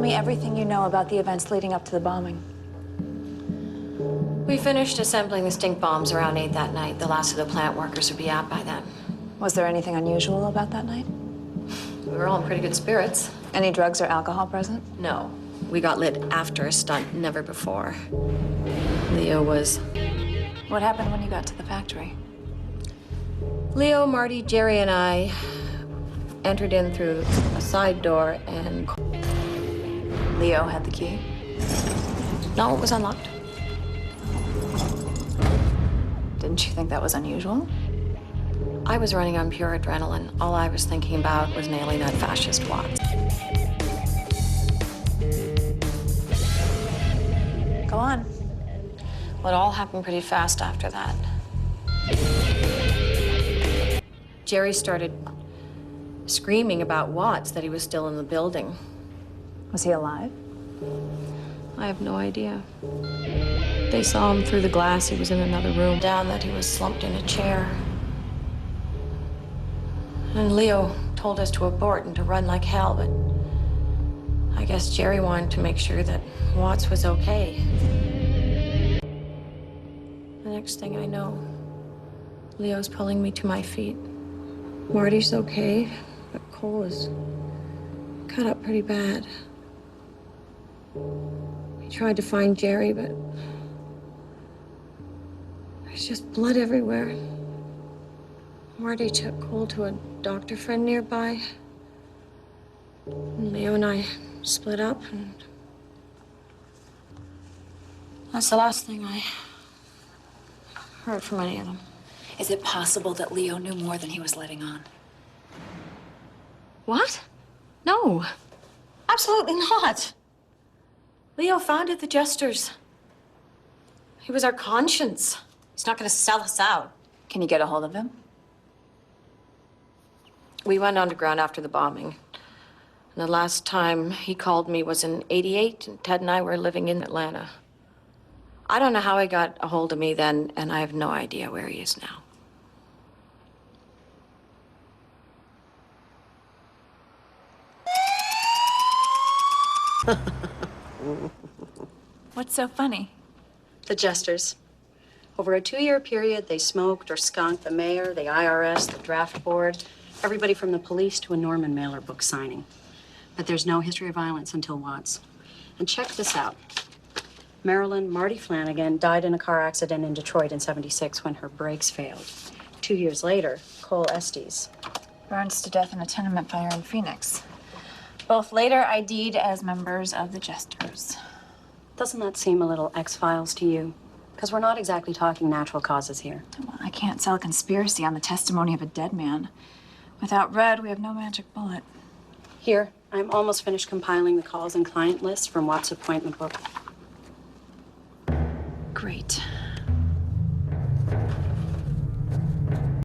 Tell me everything you know about the events leading up to the bombing. We finished assembling the stink bombs around 8 that night. The last of the plant workers would be out by then. Was there anything unusual about that night? We were all in pretty good spirits. Any drugs or alcohol present? No. We got lit after a stunt, never before. Leo was... What happened when you got to the factory? Leo, Marty, Jerry, and I entered in through a side door and... Leo had the key? No, it was unlocked. Didn't you think that was unusual? I was running on pure adrenaline. All I was thinking about was nailing that fascist Watts. Go on. Well, it all happened pretty fast after that. Jerry started screaming about Watts, that he was still in the building. Was he alive? I have no idea. They saw him through the glass. He was in another room. Down that he was slumped in a chair. And Leo told us to abort and to run like hell, but I guess Jerry wanted to make sure that Watts was okay. The next thing I know, Leo's pulling me to my feet. Marty's okay, but Cole is cut up pretty bad. We tried to find Jerry, but there's just blood everywhere. Marty took Cole to a doctor friend nearby. And Leo and I split up, and that's the last thing I heard from any of them. Is it possible that Leo knew more than he was letting on? What? No, absolutely not. Leo founded the Jesters. He was our conscience. He's not going to sell us out. Can you get a hold of him? We went underground after the bombing. And the last time he called me was in '88, and Ted and I were living in Atlanta. I don't know how he got a hold of me then, and I have no idea where he is now. What's so funny? The Jesters. Over a 2-year period, they smoked or skunked the mayor, the IRS, the draft board, everybody from the police to a Norman Mailer book signing. But there's no history of violence until Watts. And check this out. Marilyn Marty Flanagan died in a car accident in Detroit in '76 when her brakes failed. 2 years later, Cole Estes. Burns to death in a tenement fire in Phoenix. Both later ID'd as members of the Jesters. Doesn't that seem a little X-Files to you? Because we're not exactly talking natural causes here. Well, I can't sell a conspiracy on the testimony of a dead man. Without Red, we have no magic bullet. Here, I'm almost finished compiling the calls and client lists from Watts' appointment book. Great.